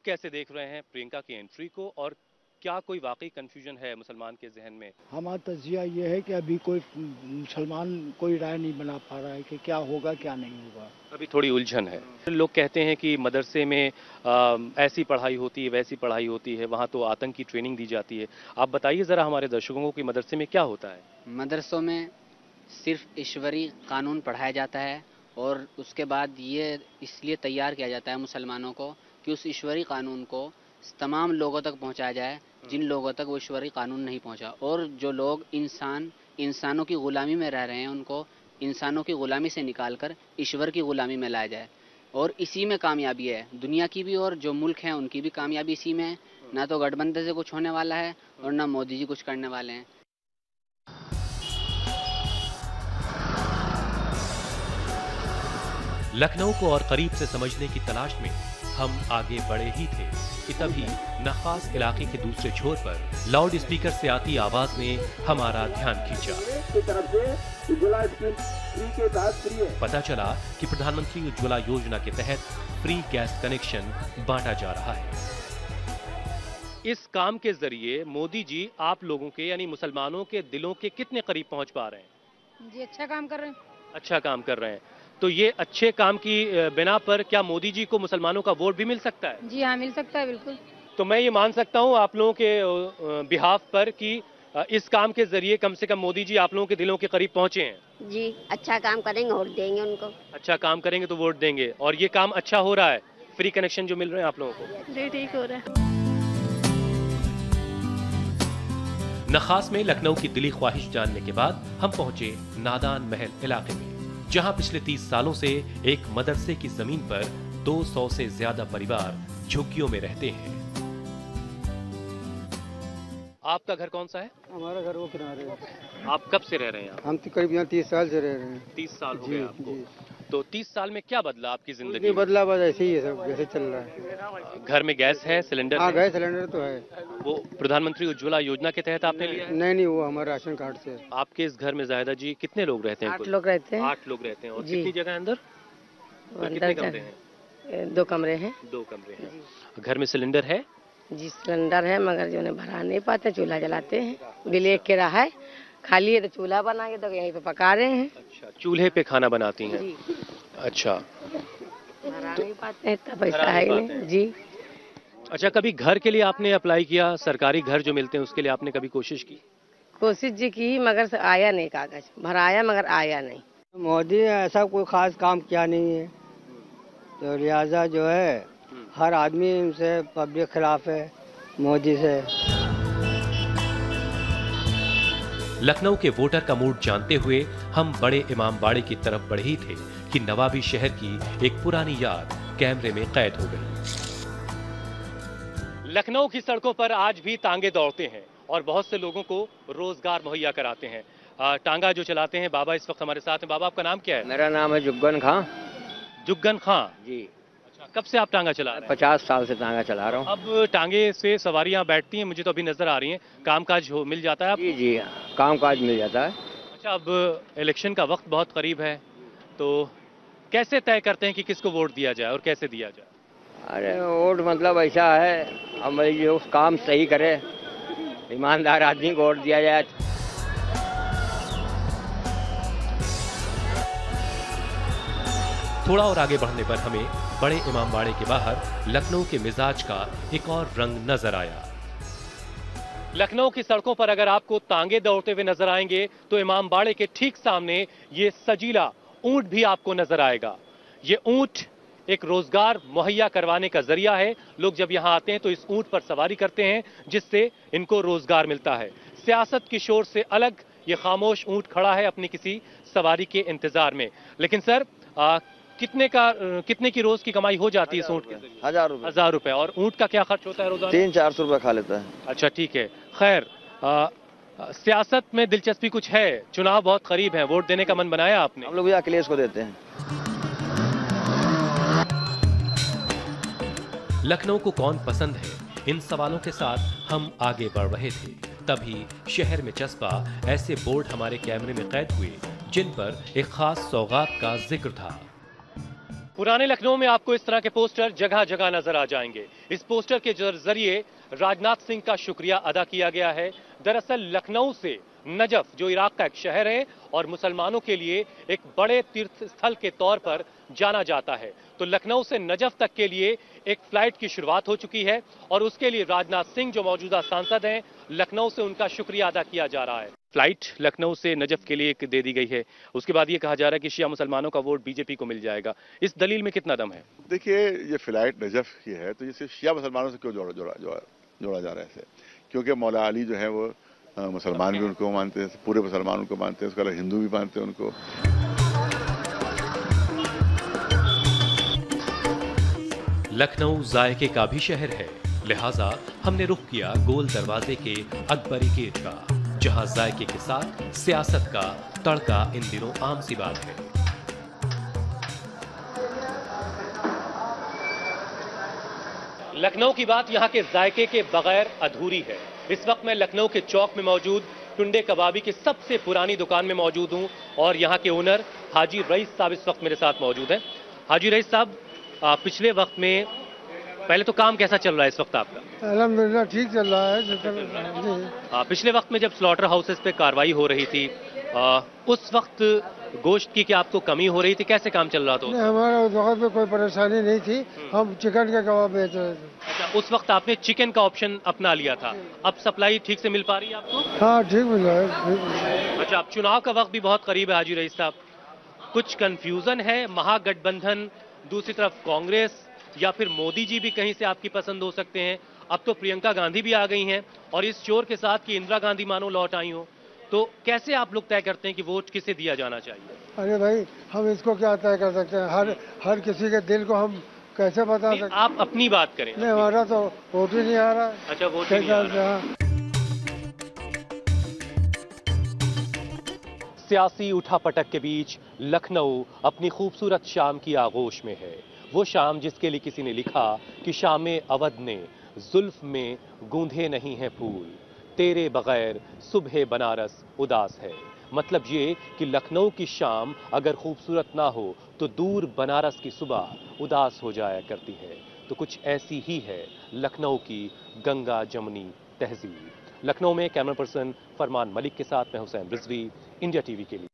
कैसे देख रहे हैं प्रियंका की एंट्री को, और क्या कोई वाकई कंफ्यूजन है मुसलमान के जहन में? हमारा तजिया ये है कि अभी कोई मुसलमान कोई राय नहीं बना पा रहा है कि क्या होगा क्या नहीं होगा। अभी थोड़ी उलझन है। लोग कहते हैं कि मदरसे में ऐसी पढ़ाई होती है, वैसी पढ़ाई होती है, वहाँ तो आतंक की ट्रेनिंग दी जाती है। आप बताइए ज़रा हमारे दर्शकों को कि मदरसे में क्या होता है। मदरसों में सिर्फ ईश्वरी कानून पढ़ाया जाता है और उसके बाद ये इसलिए तैयार किया जाता है मुसलमानों को कि उस ईश्वरी कानून को तमाम लोगों तक पहुंचाया जाए जिन लोगों तक वो ईश्वरी कानून नहीं पहुंचा, और जो लोग इंसानों की गुलामी में रह रहे हैं उनको इंसानों की गुलामी से निकालकर ईश्वर की गुलामी में लाया जाए। और इसी में कामयाबी है दुनिया की भी, और जो मुल्क हैं उनकी भी कामयाबी इसी में है। ना तो गठबंधन से कुछ होने वाला है और ना मोदी जी कुछ करने वाले हैं। लखनऊ को और करीब से समझने की तलाश में हम आगे बढ़े ही थे कि तभी नखास इलाके के दूसरे छोर पर लाउड स्पीकर से आती आवाज ने हमारा ध्यान खींचा। पता चला कि प्रधानमंत्री उज्ज्वला योजना के तहत फ्री गैस कनेक्शन बांटा जा रहा है। इस काम के जरिए मोदी जी आप लोगों के यानी मुसलमानों के दिलों के कितने करीब पहुंच पा रहे हैं? जी अच्छा काम कर रहे हैं। अच्छा काम कर रहे हैं। तो ये अच्छे काम की बिना पर क्या मोदी जी को मुसलमानों का वोट भी मिल सकता है? जी हाँ, मिल सकता है बिल्कुल। तो मैं ये मान सकता हूँ आप लोगों के बिहाफ पर कि इस काम के जरिए कम से कम मोदी जी आप लोगों के दिलों के करीब पहुंचे हैं। जी अच्छा काम करेंगे वोट देंगे उनको। अच्छा काम करेंगे तो वोट देंगे। और ये काम अच्छा हो रहा है, फ्री कनेक्शन जो मिल रहे हैं आप लोगों को? जी ठीक हो रहा है। नखास में लखनऊ की दिली ख्वाहिश जानने के बाद हम पहुंचे नादान महल इलाके में, जहां पिछले 30 सालों से एक मदरसे की जमीन पर 200 से ज्यादा परिवार झुग्गियों में रहते हैं। आपका घर कौन सा है? हमारा घर वो किनारे है। आप कब से रह रहे हैं? हम करीब यहाँ 30 साल से रह रहे हैं। 30 साल हो गए आपको? तो 30 साल में क्या बदला आपकी जिंदगी? नहीं बदला, बस ऐसे ही है, सब जैसे चल रहा है। घर में गैस है, सिलेंडर? हाँ गैस सिलेंडर तो है। वो प्रधानमंत्री उज्ज्वला योजना के तहत आपने लिया है? नहीं, वो हमारे राशन कार्ड से। आपके इस घर में जाहिदा जी कितने लोग रहते हैं? 8 लोग रहते हैं। 8 लोग रहते हैं। और कितनी जगह है अंदर? कितने कमरे हैं? 2 कमरे हैं। 2 कमरे हैं। घर में सिलेंडर है? जी सिलेंडर है, मगर जो भरा नहीं पाते, चूल्हा जलाते हैं। बिल एक के रहा है, खाली है तो चूल्हा बना के तो यहीं पे पका रहे हैं। अच्छा, चूल्हे पे खाना बनाती हैं? जी। अच्छा, भरा नहीं पाते हैं, इतना पैसा है नहीं। जी। अच्छा, कभी घर के लिए आपने अप्लाई किया? सरकारी घर जो मिलते हैं उसके लिए आपने कभी कोशिश की? कोशिश जी की, मगर आया नहीं कागज, भराया मगर आया नहीं। मोदी ने ऐसा कोई खास काम किया नहीं है, तो लिहाजा जो है हर आदमी उनसे पब्लिक खिलाफ है मोदी से। लखनऊ के वोटर का मूड जानते हुए हम बड़े इमामबाड़े की तरफ बढ़े ही थे कि नवाबी शहर की एक पुरानी याद कैमरे में कैद हो गई। लखनऊ की सड़कों पर आज भी तांगे दौड़ते हैं और बहुत से लोगों को रोजगार मुहैया कराते हैं। टांगा जो चलाते हैं बाबा इस वक्त हमारे साथ हैं। बाबा आपका नाम क्या है? मेरा नाम है जुग्गन खां। जुग्गन खां जी। अच्छा, कब से आप टांगा चला रहे हैं? 50 साल से टांगा चला रहा हूँ। अब टांगे से सवारियां बैठती हैं, मुझे तो अभी नजर आ रही हैं। कामकाज मिल जाता है आपको? जी जी, कामकाज मिल जाता है। अच्छा, अब इलेक्शन का वक्त बहुत करीब है, तो कैसे तय करते हैं कि किसको वोट दिया जाए और कैसे दिया जाए? अरे वोट मतलब ऐसा है, हम जो काम सही करे, ईमानदार आदमी को वोट दिया जाए। थोड़ा और आगे बढ़ने पर हमें बड़े इमामबाड़े के बाहर लखनऊ के मिजाज का एक और रंग नजर आया। लखनऊ की सड़कों पर अगर आपको तांगे दौड़ते हुए नजर आएंगे तो इमामबाड़े के ठीक सामने ये सजीला ऊंट भी आपको नजर आएगा। ये ऊंट एक रोजगार मुहैया करवाने का जरिया है। लोग जब यहां आते हैं तो इस ऊंट पर सवारी करते हैं, जिससे इनको रोजगार मिलता है। सियासत की शोर से अलग ये खामोश ऊंट खड़ा है अपनी किसी सवारी के इंतजार में। लेकिन सर, कितने की रोज की कमाई हो जाती है इस ऊंट की? 1000 रुपए। 1000 रुपए। और ऊंट का क्या खर्च होता है रोजाना? 300-400 रुपए खा लेता है। अच्छा ठीक है। खैर, सियासत में दिलचस्पी कुछ है? चुनाव बहुत करीब है, वोट देने का मन बनाया आपने? हम लोग भी अखिलेश को देते हैं। लखनऊ को कौन पसंद है, इन सवालों के साथ हम आगे बढ़ रहे थे। तभी शहर में चस्पा ऐसे बोर्ड हमारे कैमरे में कैद हुए जिन पर एक खास सौगात का जिक्र था। पुराने लखनऊ में आपको इस तरह के पोस्टर जगह जगह नजर आ जाएंगे। इस पोस्टर के जरिए राजनाथ सिंह का शुक्रिया अदा किया गया है। दरअसल लखनऊ से नजफ, जो इराक का एक शहर है और मुसलमानों के लिए एक बड़े तीर्थ स्थल के तौर पर जाना जाता है, तो लखनऊ से नजफ तक के लिए एक फ्लाइट की शुरुआत हो चुकी है और उसके लिए राजनाथ सिंह, जो मौजूदा सांसद हैं, लखनऊ से उनका शुक्रिया अदा किया जा रहा है। फ्लाइट लखनऊ से नजफ के लिए एक दे दी गई है। उसके बाद ये कहा जा रहा है कि शिया मुसलमानों का वोट बीजेपी को मिल जाएगा। इस दलील में कितना दम है? देखिए, ये फ्लाइट नजफ की है तो ये सिर्फ शिया मुसलमानों से क्यों जोड़ा जा रहा है इसे? क्योंकि मौला अली जो है वो मुसलमान भी उनको मानते हैं, पूरे मुसलमान उनको मानते हैं, उसके अलावा हिंदू भी मानते हैं उनको। लखनऊ जायके का भी शहर है, लिहाजा हमने रुख किया गोल दरवाजे के अकबरी गेट का, जहां जायके के साथ सियासत का तड़का इन दिनों आम सी बात है। लखनऊ की बात यहां के जायके के बगैर अधूरी है। इस वक्त मैं लखनऊ के चौक में मौजूद टुंडे कबाबी की सबसे पुरानी दुकान में मौजूद हूं और यहां के ओनर हाजी रईस साहब इस वक्त मेरे साथ मौजूद हैं। हाजी रईस साहब, पिछले वक्त में पहले तो काम कैसा चल रहा है इस वक्त आपका? अल्हम्दुलिल्लाह ठीक चल रहा है। पिछले वक्त में जब स्लॉटर हाउसेस पे कार्रवाई हो रही थी, उस वक्त गोश्त की क्या आपको कमी हो रही थी? कैसे काम चल रहा था? हमारा उस वक्त में कोई परेशानी नहीं थी, हम चिकन के कबाब बेच रहे थे। अच्छा, उस वक्त आपने चिकन का ऑप्शन अपना लिया था। अब सप्लाई ठीक से मिल पा रही है आपको? हाँ, ठीक मिल रहा है। अच्छा, अब चुनाव का वक्त भी बहुत करीब है हाजी रईस साहब, कुछ कंफ्यूजन है? महागठबंधन, दूसरी तरफ कांग्रेस, या फिर मोदी जी भी कहीं से आपकी पसंद हो सकते हैं? अब तो प्रियंका गांधी भी आ गई हैं और इस शोर के साथ कि इंदिरा गांधी मानो लौट आई हो, तो कैसे आप लोग तय करते हैं कि वोट किसे दिया जाना चाहिए? अरे भाई, हम इसको क्या तय कर सकते हैं? हर किसी के दिल को हम कैसे बता सकते हैं? आप अपनी बात करें। नहीं, हमारा तो वोट ही नहीं आ रहा। अच्छा, वोट ही नहीं आ रहा। सियासी उठापटक के बीच लखनऊ अपनी खूबसूरत शाम की आगोश में है। वो शाम जिसके लिए किसी ने लिखा कि शामे अवध ने जुल्फ में गूंधे नहीं हैं फूल, तेरे बगैर सुबह बनारस उदास है। मतलब ये कि लखनऊ की शाम अगर खूबसूरत ना हो तो दूर बनारस की सुबह उदास हो जाया करती है। तो कुछ ऐसी ही है लखनऊ की गंगा जमुनी तहजीब। लखनऊ में कैमरा पर्सन फरमान मलिक के साथ मैं हुसैन रिजवी, इंडिया टीवी के लिए।